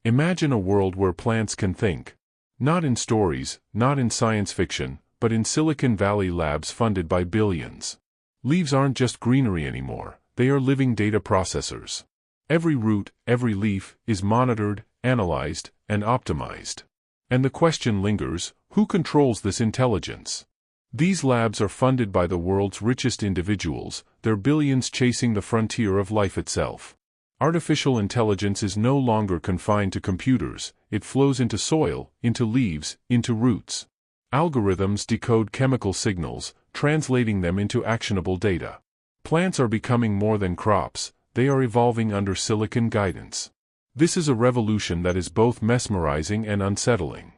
Imagine a world where plants can think. Not in stories, not in science fiction, but in Silicon Valley labs funded by billions. Leaves aren't just greenery anymore, they are living data processors. Every root, every leaf, is monitored, analyzed, and optimized. And the question lingers, who controls this intelligence? These labs are funded by the world's richest individuals, their billions chasing the frontier of life itself. Artificial intelligence is no longer confined to computers, it flows into soil, into leaves, into roots. Algorithms decode chemical signals, translating them into actionable data. Plants are becoming more than crops, they are evolving under silicon guidance. This is a revolution that is both mesmerizing and unsettling.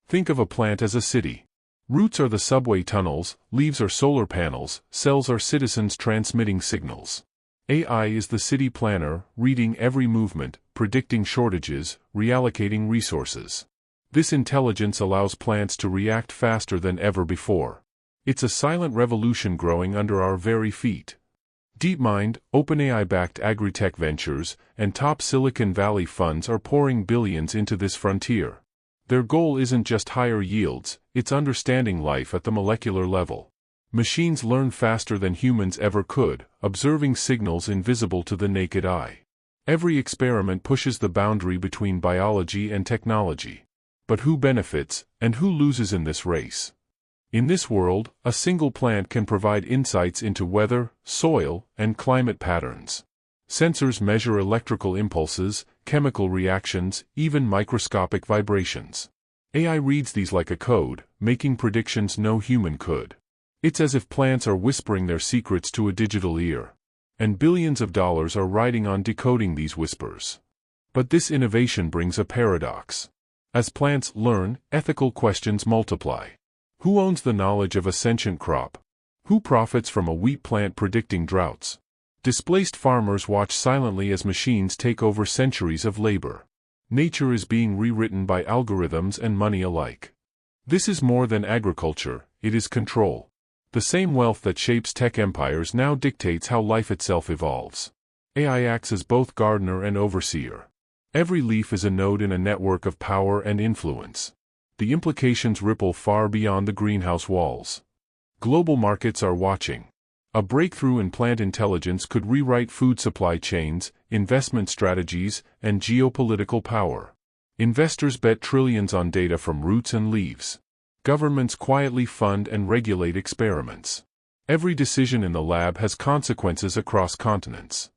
Think of a plant as a city. Roots are the subway tunnels, leaves are solar panels, cells are citizens transmitting signals. AI is the city planner, reading every movement, predicting shortages, reallocating resources. This intelligence allows plants to react faster than ever before. It's a silent revolution growing under our very feet. DeepMind, OpenAI-backed agri-tech ventures, and top Silicon Valley funds are pouring billions into this frontier. Their goal isn't just higher yields, it's understanding life at the molecular level. Machines learn faster than humans ever could, observing signals invisible to the naked eye. Every experiment pushes the boundary between biology and technology. But who benefits, and who loses in this race? In this world, a single plant can provide insights into weather, soil, and climate patterns. Sensors measure electrical impulses, chemical reactions, even microscopic vibrations. AI reads these like a code, making predictions no human could. It's as if plants are whispering their secrets to a digital ear. And billions of dollars are riding on decoding these whispers. But this innovation brings a paradox. As plants learn, ethical questions multiply. Who owns the knowledge of a sentient crop? Who profits from a wheat plant predicting droughts? Displaced farmers watch silently as machines take over centuries of labor. Nature is being rewritten by algorithms and money alike. This is more than agriculture, it is control. The same wealth that shapes tech empires now dictates how life itself evolves. AI acts as both gardener and overseer. Every leaf is a node in a network of power and influence. The implications ripple far beyond the greenhouse walls. Global markets are watching. A breakthrough in plant intelligence could rewrite food supply chains, investment strategies, and geopolitical power. Investors bet trillions on data from roots and leaves. Governments quietly fund and regulate experiments. Every decision in the lab has consequences across continents.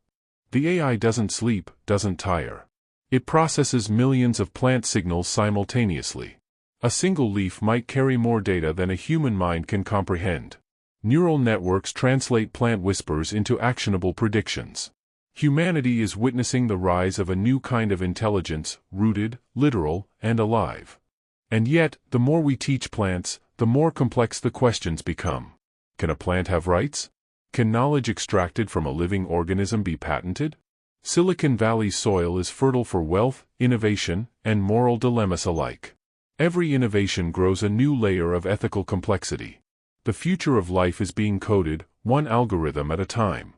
The AI doesn't sleep, doesn't tire. It processes millions of plant signals simultaneously. A single leaf might carry more data than a human mind can comprehend. Neural networks translate plant whispers into actionable predictions. Humanity is witnessing the rise of a new kind of intelligence, rooted, literal, and alive. And yet, the more we teach plants, the more complex the questions become. Can a plant have rights? Can knowledge extracted from a living organism be patented? Silicon Valley's soil is fertile for wealth, innovation, and moral dilemmas alike. Every innovation grows a new layer of ethical complexity. The future of life is being coded, one algorithm at a time.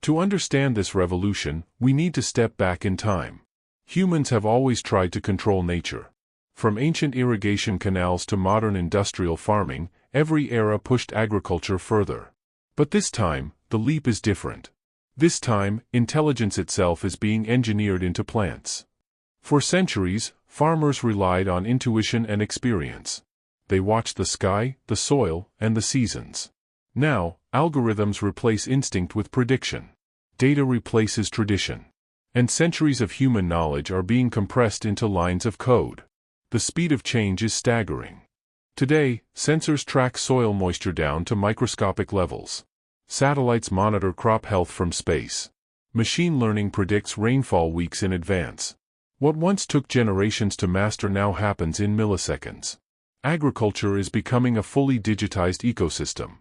To understand this revolution, we need to step back in time. Humans have always tried to control nature. From ancient irrigation canals to modern industrial farming, every era pushed agriculture further. But this time, the leap is different. This time, intelligence itself is being engineered into plants. For centuries, farmers relied on intuition and experience. They watched the sky, the soil, and the seasons. Now, algorithms replace instinct with prediction. Data replaces tradition. And centuries of human knowledge are being compressed into lines of code. The speed of change is staggering. Today, sensors track soil moisture down to microscopic levels. Satellites monitor crop health from space. Machine learning predicts rainfall weeks in advance. What once took generations to master now happens in milliseconds. Agriculture is becoming a fully digitized ecosystem.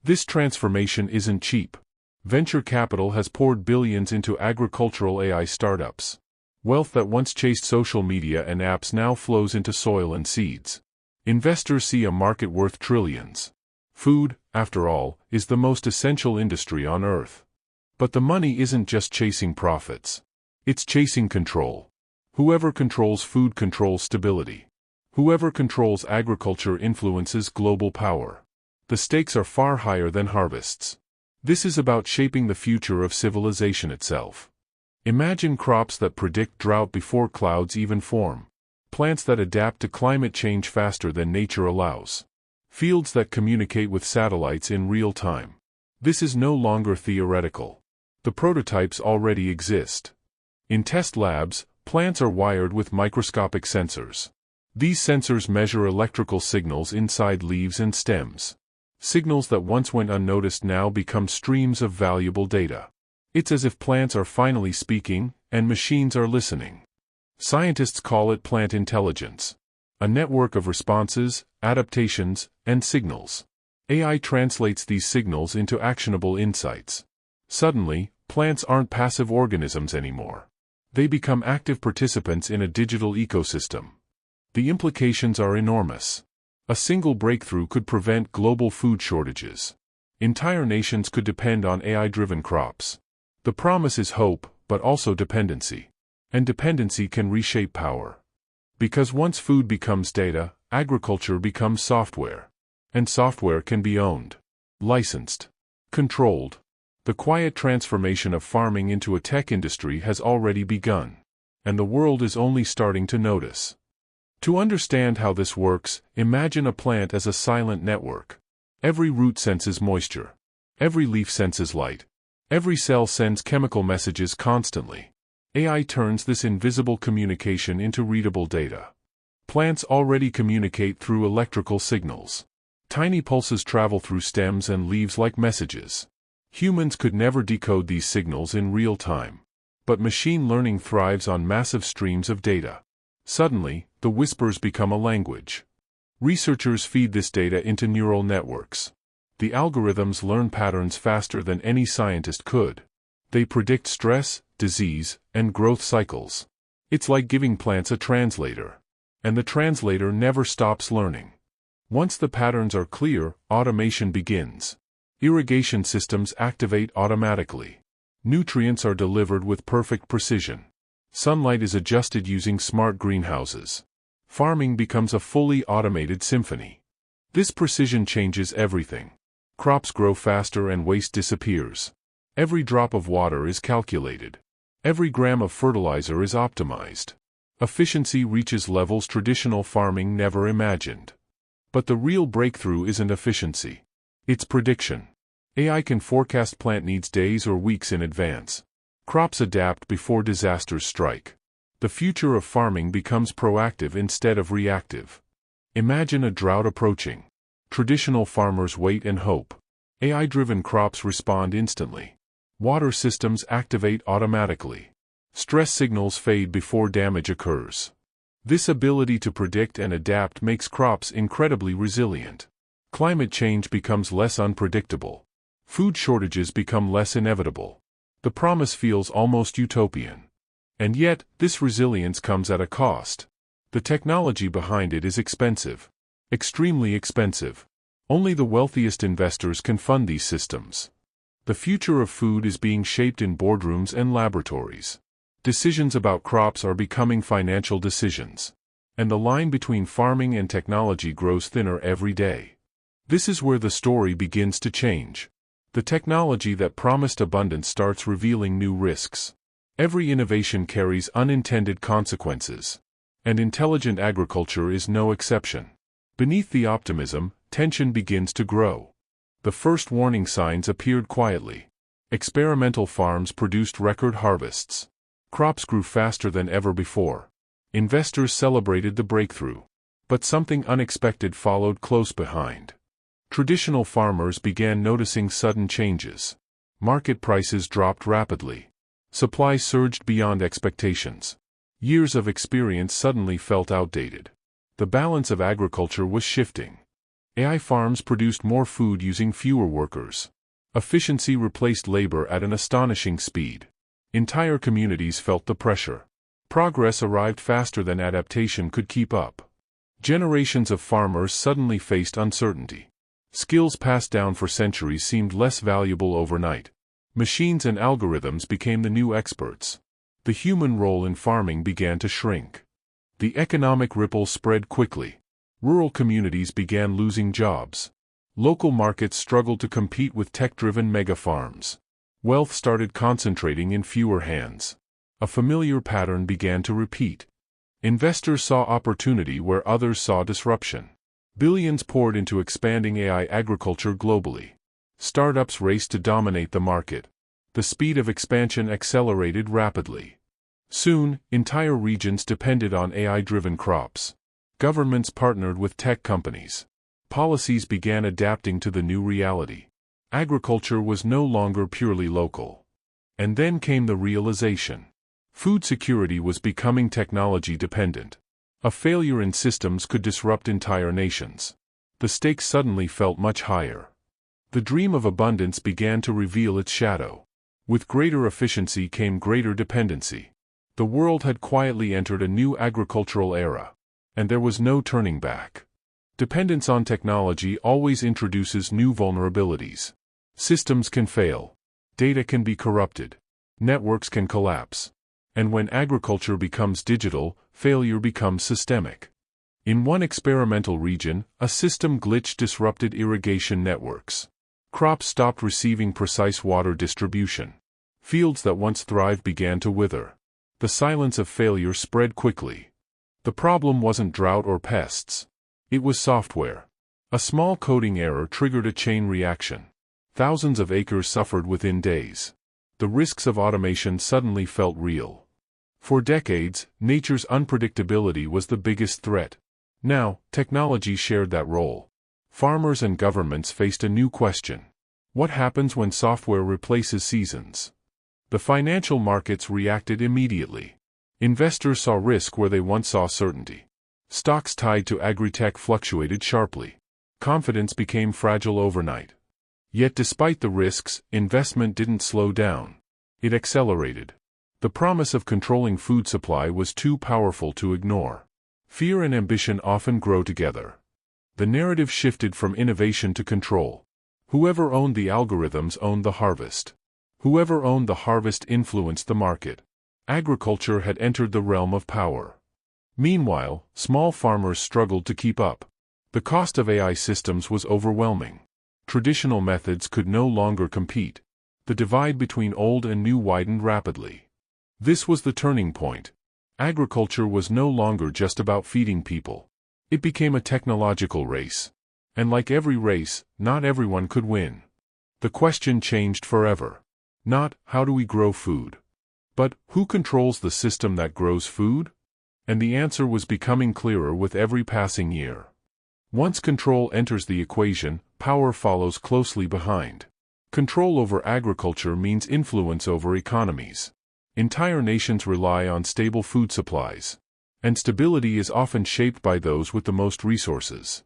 This transformation isn't cheap. Venture capital has poured billions into agricultural AI startups. Wealth that once chased social media and apps now flows into soil and seeds. Investors see a market worth trillions. Food, after all, is the most essential industry on Earth. But the money isn't just chasing profits. It's chasing control. Whoever controls food controls stability. Whoever controls agriculture influences global power. The stakes are far higher than harvests. This is about shaping the future of civilization itself. Imagine crops that predict drought before clouds even form. Plants that adapt to climate change faster than nature allows. Fields that communicate with satellites in real time. This is no longer theoretical. The prototypes already exist. In test labs, plants are wired with microscopic sensors. These sensors measure electrical signals inside leaves and stems. Signals that once went unnoticed now become streams of valuable data. It's as if plants are finally speaking, and machines are listening. Scientists call it plant intelligence. A network of responses, adaptations, and signals. AI translates these signals into actionable insights. Suddenly, plants aren't passive organisms anymore. They become active participants in a digital ecosystem. The implications are enormous. A single breakthrough could prevent global food shortages. Entire nations could depend on AI-driven crops. The promise is hope, but also dependency. And dependency can reshape power. Because once food becomes data, agriculture becomes software. And software can be owned, licensed, controlled. The quiet transformation of farming into a tech industry has already begun. And the world is only starting to notice. To understand how this works, imagine a plant as a silent network. Every root senses moisture. Every leaf senses light. Every cell sends chemical messages constantly. AI turns this invisible communication into readable data. Plants already communicate through electrical signals. Tiny pulses travel through stems and leaves like messages. Humans could never decode these signals in real time. But machine learning thrives on massive streams of data. Suddenly, the whispers become a language. Researchers feed this data into neural networks. The algorithms learn patterns faster than any scientist could. They predict stress, disease, and growth cycles. It's like giving plants a translator. And the translator never stops learning. Once the patterns are clear, automation begins. Irrigation systems activate automatically. Nutrients are delivered with perfect precision. Sunlight is adjusted using smart greenhouses. Farming becomes a fully automated symphony. This precision changes everything. Crops grow faster and waste disappears. Every drop of water is calculated. Every gram of fertilizer is optimized. Efficiency reaches levels traditional farming never imagined. But the real breakthrough isn't efficiency. It's prediction. AI can forecast plant needs days or weeks in advance. Crops adapt before disasters strike. The future of farming becomes proactive instead of reactive. Imagine a drought approaching. Traditional farmers wait and hope. AI-driven crops respond instantly. Water systems activate automatically. Stress signals fade before damage occurs. This ability to predict and adapt makes crops incredibly resilient. Climate change becomes less unpredictable. Food shortages become less inevitable. The promise feels almost utopian. And yet, this resilience comes at a cost. The technology behind it is expensive. Extremely expensive. Only the wealthiest investors can fund these systems. The future of food is being shaped in boardrooms and laboratories. Decisions about crops are becoming financial decisions. And the line between farming and technology grows thinner every day. This is where the story begins to change. The technology that promised abundance starts revealing new risks. Every innovation carries unintended consequences. And intelligent agriculture is no exception. Beneath the optimism, tension begins to grow. The first warning signs appeared quietly. Experimental farms produced record harvests. Crops grew faster than ever before. Investors celebrated the breakthrough. But something unexpected followed close behind. Traditional farmers began noticing sudden changes. Market prices dropped rapidly. Supply surged beyond expectations. Years of experience suddenly felt outdated. The balance of agriculture was shifting. AI farms produced more food using fewer workers. Efficiency replaced labor at an astonishing speed. Entire communities felt the pressure. Progress arrived faster than adaptation could keep up. Generations of farmers suddenly faced uncertainty. Skills passed down for centuries seemed less valuable overnight. Machines and algorithms became the new experts. The The human role in farming began to shrink. The economic ripple spread quickly. Rural communities began losing jobs. Local markets struggled to compete with tech-driven mega-farms. Wealth started concentrating in fewer hands. A familiar pattern began to repeat. Investors saw opportunity where others saw disruption. Billions poured into expanding AI agriculture globally. Startups raced to dominate the market. The speed of expansion accelerated rapidly. Soon, entire regions depended on AI-driven crops. Governments partnered with tech companies. Policies began adapting to the new reality. Agriculture was no longer purely local. And then came the realization. Food security was becoming technology-dependent. A failure in systems could disrupt entire nations. The stakes suddenly felt much higher. The dream of abundance began to reveal its shadow. With greater efficiency came greater dependency. The world had quietly entered a new agricultural era. And there was no turning back. Dependence on technology always introduces new vulnerabilities. Systems can fail. Data can be corrupted. Networks can collapse. And when agriculture becomes digital, failure becomes systemic. In one experimental region, a system glitch disrupted irrigation networks. Crops stopped receiving precise water distribution. Fields that once thrived began to wither. The silence of failure spread quickly. The problem wasn't drought or pests. It was software. A small coding error triggered a chain reaction. Thousands of acres suffered within days. The risks of automation suddenly felt real. For decades, nature's unpredictability was the biggest threat. Now, technology shared that role. Farmers and governments faced a new question. What happens when software replaces seasons? The financial markets reacted immediately. Investors saw risk where they once saw certainty. Stocks tied to agri-tech fluctuated sharply. Confidence became fragile overnight. Yet despite the risks, investment didn't slow down. It accelerated. The promise of controlling food supply was too powerful to ignore. Fear and ambition often grow together. The narrative shifted from innovation to control. Whoever owned the algorithms owned the harvest. Whoever owned the harvest influenced the market. Agriculture had entered the realm of power. Meanwhile, small farmers struggled to keep up. The cost of AI systems was overwhelming. Traditional methods could no longer compete. The divide between old and new widened rapidly. This was the turning point. Agriculture was no longer just about feeding people. It became a technological race. And like every race, not everyone could win. The question changed forever. Not, how do we grow food? But, who controls the system that grows food? And the answer was becoming clearer with every passing year. Once control enters the equation, power follows closely behind. Control over agriculture means influence over economies. Entire nations rely on stable food supplies. And stability is often shaped by those with the most resources.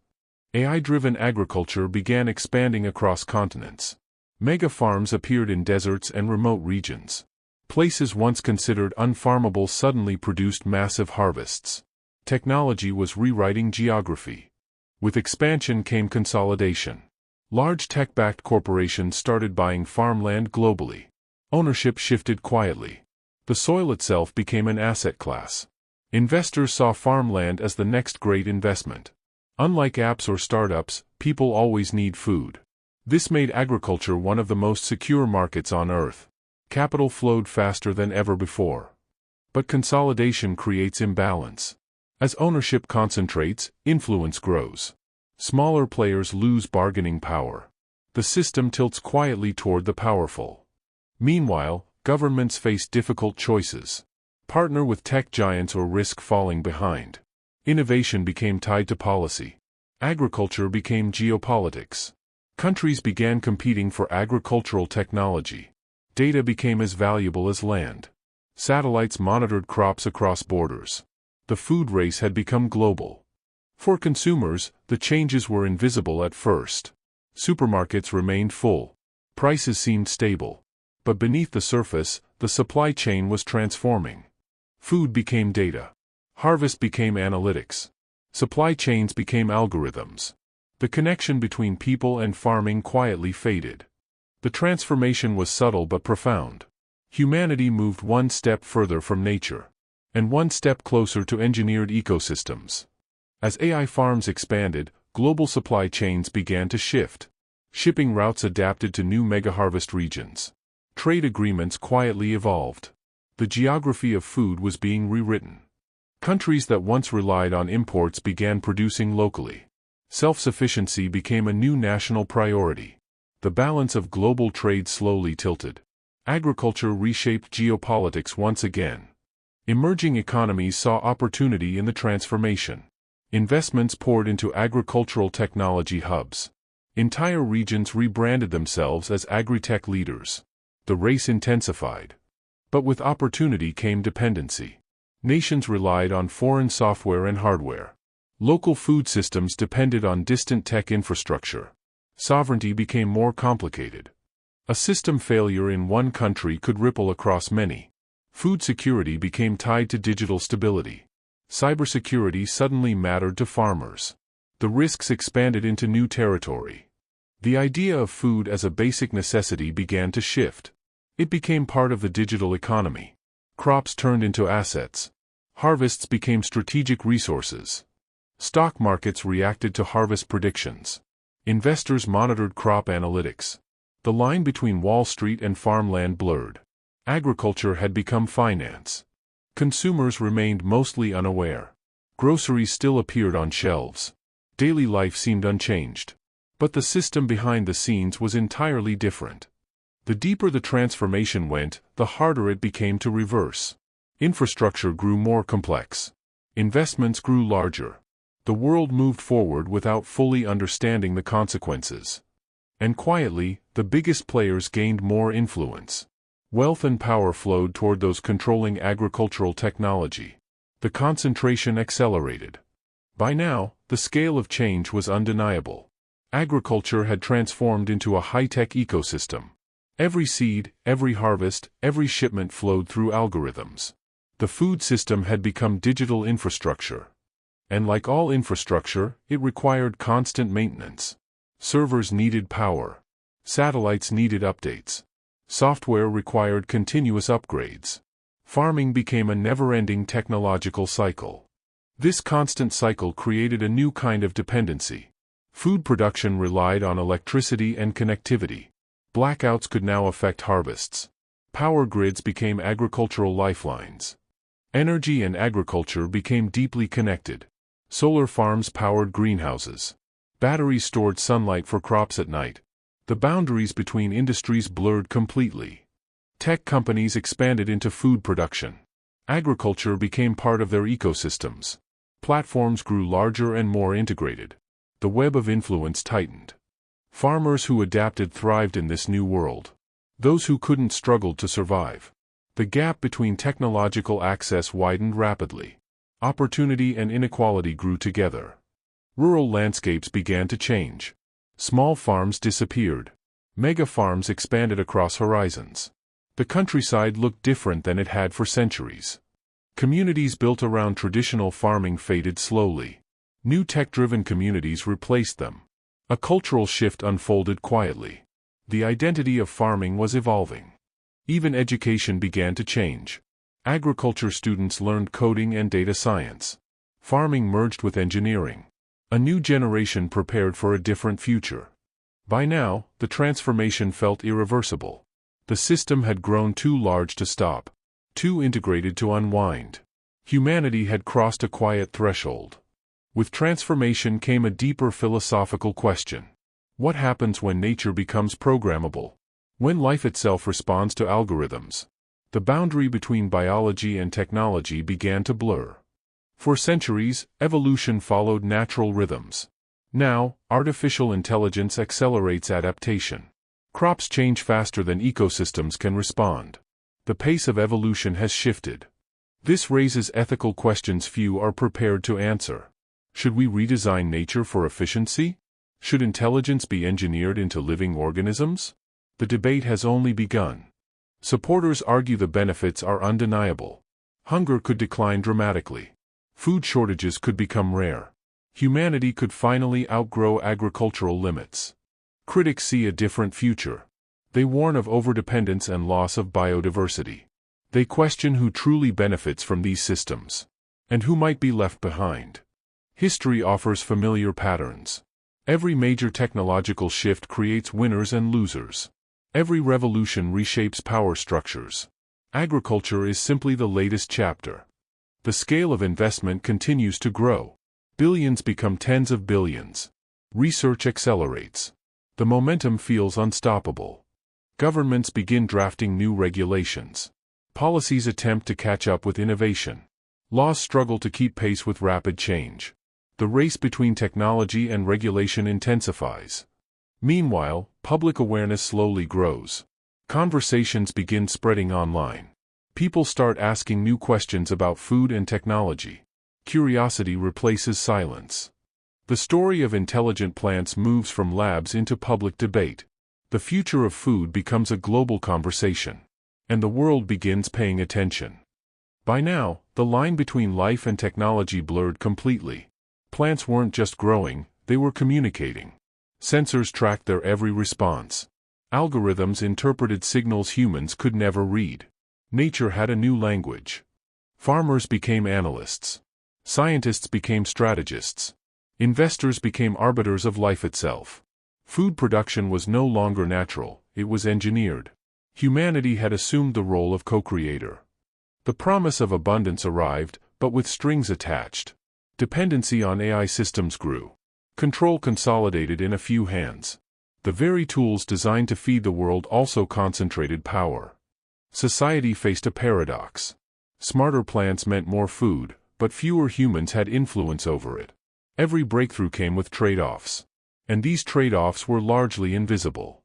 AI-driven agriculture began expanding across continents. Mega farms appeared in deserts and remote regions. Places once considered unfarmable suddenly produced massive harvests. Technology was rewriting geography. With expansion came consolidation. Large tech-backed corporations started buying farmland globally. Ownership shifted quietly. The soil itself became an asset class. Investors saw farmland as the next great investment. Unlike apps or startups, people always need food. This made agriculture one of the most secure markets on Earth. Capital flowed faster than ever before. But consolidation creates imbalance. As ownership concentrates, influence grows. Smaller players lose bargaining power. The system tilts quietly toward the powerful. Meanwhile, governments face difficult choices. Partner with tech giants or risk falling behind. Innovation became tied to policy. Agriculture became geopolitics. Countries began competing for agricultural technology. Data became as valuable as land. Satellites monitored crops across borders. The food race had become global. For consumers, the changes were invisible at first. Supermarkets remained full. Prices seemed stable. But beneath the surface, the supply chain was transforming. Food became data. Harvest became analytics. Supply chains became algorithms. The connection between people and farming quietly faded. The transformation was subtle but profound. Humanity moved one step further from nature, and one step closer to engineered ecosystems. As AI farms expanded, global supply chains began to shift. Shipping routes adapted to new mega-harvest regions. Trade agreements quietly evolved. The geography of food was being rewritten. Countries that once relied on imports began producing locally. Self-sufficiency became a new national priority. The balance of global trade slowly tilted. Agriculture reshaped geopolitics once again. Emerging economies saw opportunity in the transformation. Investments poured into agricultural technology hubs. Entire regions rebranded themselves as agri-tech leaders. The race intensified. But with opportunity came dependency. Nations relied on foreign software and hardware. Local food systems depended on distant tech infrastructure. Sovereignty became more complicated. A system failure in one country could ripple across many. Food security became tied to digital stability. Cybersecurity suddenly mattered to farmers. The risks expanded into new territory. The idea of food as a basic necessity began to shift. It became part of the digital economy. Crops turned into assets. Harvests became strategic resources. Stock markets reacted to harvest predictions. Investors monitored crop analytics. The line between Wall Street and farmland blurred. Agriculture had become finance. Consumers remained mostly unaware. Groceries still appeared on shelves. Daily life seemed unchanged. But the system behind the scenes was entirely different. The deeper the transformation went, the harder it became to reverse. Infrastructure grew more complex. Investments grew larger. The world moved forward without fully understanding the consequences. And quietly, the biggest players gained more influence. Wealth and power flowed toward those controlling agricultural technology. The concentration accelerated. By now, the scale of change was undeniable. Agriculture had transformed into a high-tech ecosystem. Every seed, every harvest, every shipment flowed through algorithms. The food system had become digital infrastructure. And like all infrastructure, it required constant maintenance. Servers needed power. Satellites needed updates. Software required continuous upgrades. Farming became a never-ending technological cycle. This constant cycle created a new kind of dependency. Food production relied on electricity and connectivity. Blackouts could now affect harvests. Power grids became agricultural lifelines. Energy and agriculture became deeply connected. Solar farms powered greenhouses. Batteries stored sunlight for crops at night. The boundaries between industries blurred completely. Tech companies expanded into food production. Agriculture became part of their ecosystems. Platforms grew larger and more integrated. The web of influence tightened. Farmers who adapted thrived in this new world. Those who couldn't struggled to survive. The gap between technological access widened rapidly. Opportunity and inequality grew together. Rural landscapes began to change. Small farms disappeared. Mega farms expanded across horizons. The countryside looked different than it had for centuries. Communities built around traditional farming faded slowly. New tech-driven communities replaced them. A cultural shift unfolded quietly. The identity of farming was evolving. Even education began to change. Agriculture students learned coding and data science. Farming merged with engineering. A new generation prepared for a different future. By now, the transformation felt irreversible. The system had grown too large to stop, too integrated to unwind. Humanity had crossed a quiet threshold. With transformation came a deeper philosophical question. What happens when nature becomes programmable? When life itself responds to algorithms? The boundary between biology and technology began to blur. For centuries, evolution followed natural rhythms. Now, artificial intelligence accelerates adaptation. Crops change faster than ecosystems can respond. The pace of evolution has shifted. This raises ethical questions few are prepared to answer. Should we redesign nature for efficiency? Should intelligence be engineered into living organisms? The debate has only begun. Supporters argue the benefits are undeniable. Hunger could decline dramatically. Food shortages could become rare. Humanity could finally outgrow agricultural limits. Critics see a different future. They warn of overdependence and loss of biodiversity. They question who truly benefits from these systems, and who might be left behind. History offers familiar patterns. Every major technological shift creates winners and losers. Every revolution reshapes power structures. Agriculture is simply the latest chapter. The scale of investment continues to grow. Billions become tens of billions. Research accelerates. The momentum feels unstoppable. Governments begin drafting new regulations. Policies attempt to catch up with innovation. Laws struggle to keep pace with rapid change. The race between technology and regulation intensifies. Meanwhile, public awareness slowly grows. Conversations begin spreading online. People start asking new questions about food and technology. Curiosity replaces silence. The story of intelligent plants moves from labs into public debate. The future of food becomes a global conversation. And the world begins paying attention. By now, the line between life and technology blurred completely. Plants weren't just growing, they were communicating. Sensors tracked their every response. Algorithms interpreted signals humans could never read. Nature had a new language. Farmers became analysts. Scientists became strategists. Investors became arbiters of life itself. Food production was no longer natural, it was engineered. Humanity had assumed the role of co-creator. The promise of abundance arrived, but with strings attached. Dependency on AI systems grew. Control consolidated in a few hands. The very tools designed to feed the world also concentrated power. Society faced a paradox. Smarter plants meant more food, but fewer humans had influence over it. Every breakthrough came with trade-offs. And these trade-offs were largely invisible.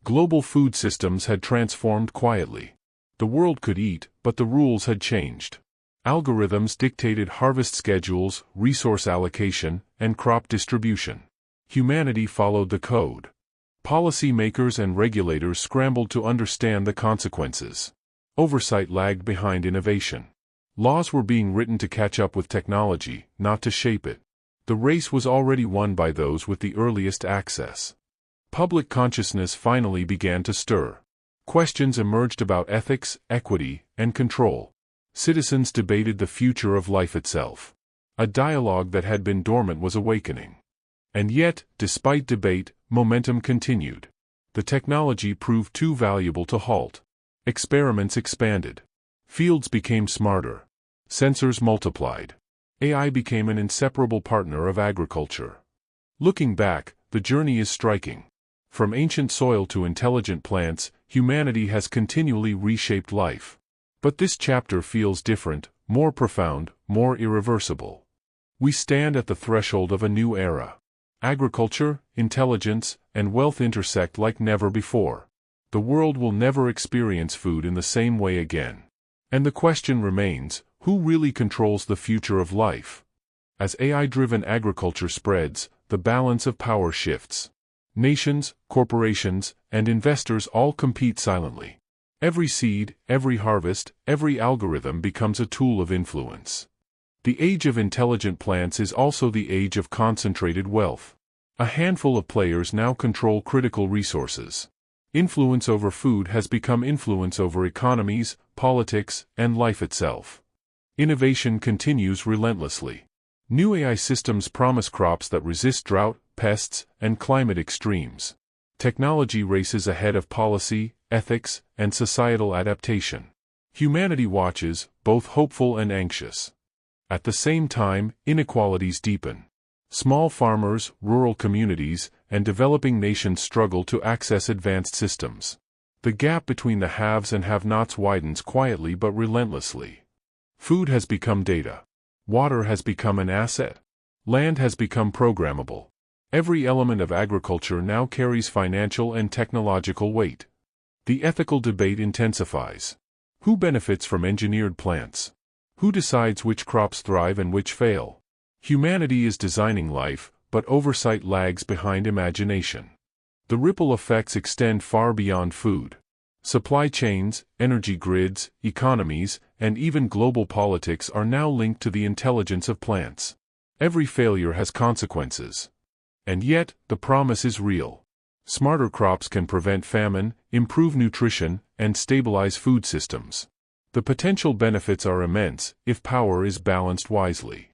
Global food systems had transformed quietly. The world could eat, but the rules had changed. Algorithms dictated harvest schedules, resource allocation, and crop distribution. Humanity followed the code. Policymakers and regulators scrambled to understand the consequences. Oversight lagged behind innovation. Laws were being written to catch up with technology, not to shape it. The race was already won by those with the earliest access. Public consciousness finally began to stir. Questions emerged about ethics, equity, and control. Citizens debated the future of life itself. A dialogue that had been dormant was awakening. And yet, despite debate, momentum continued. The technology proved too valuable to halt. Experiments expanded. Fields became smarter. Sensors multiplied. AI became an inseparable partner of agriculture. Looking back, the journey is striking. From ancient soil to intelligent plants, humanity has continually reshaped life. But this chapter feels different, more profound, more irreversible. We stand at the threshold of a new era. Agriculture, intelligence, and wealth intersect like never before. The world will never experience food in the same way again. And the question remains, who really controls the future of life? As AI-driven agriculture spreads, the balance of power shifts. Nations, corporations, and investors all compete silently. Every seed, every harvest, every algorithm becomes a tool of influence. The age of intelligent plants is also the age of concentrated wealth. A handful of players now control critical resources. Influence over food has become influence over economies, politics, and life itself. Innovation continues relentlessly. New AI systems promise crops that resist drought, pests, and climate extremes. Technology races ahead of policy, ethics, and societal adaptation. Humanity watches, both hopeful and anxious. At the same time, inequalities deepen. Small farmers, rural communities, and developing nations struggle to access advanced systems. The gap between the haves and have-nots widens quietly but relentlessly. Food has become data. Water has become an asset. Land has become programmable. Every element of agriculture now carries financial and technological weight. The ethical debate intensifies. Who benefits from engineered plants? Who decides which crops thrive and which fail? Humanity is designing life, but oversight lags behind imagination. The ripple effects extend far beyond food. Supply chains, energy grids, economies, and even global politics are now linked to the intelligence of plants. Every failure has consequences. And yet, the promise is real. Smarter crops can prevent famine, improve nutrition, and stabilize food systems. The potential benefits are immense if power is balanced wisely.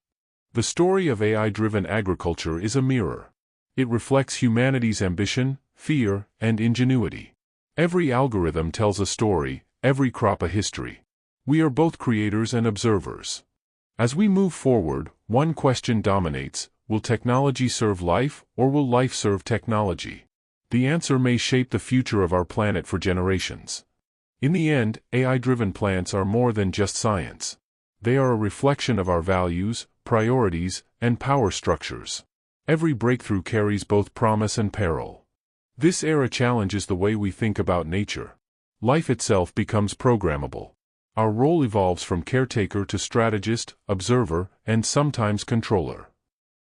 The story of AI-driven agriculture is a mirror. It reflects humanity's ambition, fear, and ingenuity. Every algorithm tells a story, every crop a history. We are both creators and observers. As we move forward, one question dominates: will technology serve life, or will life serve technology? The answer may shape the future of our planet for generations. In the end, AI-driven plants are more than just science. They are a reflection of our values, priorities, and power structures. Every breakthrough carries both promise and peril. This era challenges the way we think about nature. Life itself becomes programmable. Our role evolves from caretaker to strategist, observer, and sometimes controller.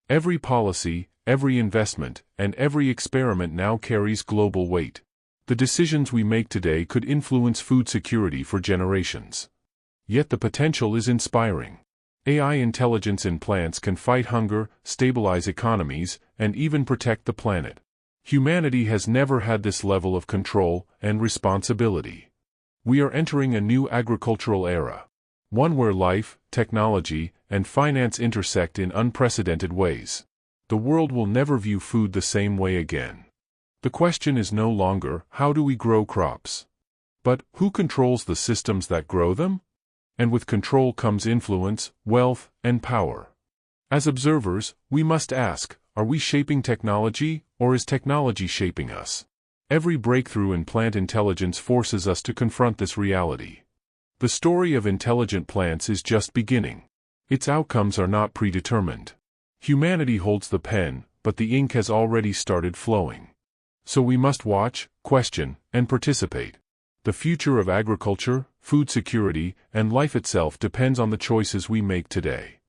Every policy, every investment, and every experiment now carries global weight. The decisions we make today could influence food security for generations. Yet the potential is inspiring. AI intelligence in plants can fight hunger, stabilize economies, and even protect the planet. Humanity has never had this level of control and responsibility. We are entering a new agricultural era. One where life, technology, and finance intersect in unprecedented ways. The world will never view food the same way again. The question is no longer, how do we grow crops? But, who controls the systems that grow them? And with control comes influence, wealth, and power. As observers, we must ask, are we shaping technology, or is technology shaping us? Every breakthrough in plant intelligence forces us to confront this reality. The story of intelligent plants is just beginning. Its outcomes are not predetermined. Humanity holds the pen, but the ink has already started flowing. So we must watch, question, and participate. The future of agriculture, food security, and life itself depends on the choices we make today.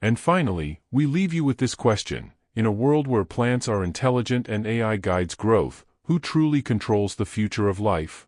And finally, we leave you with this question: in a world where plants are intelligent and AI guides growth, who truly controls the future of life?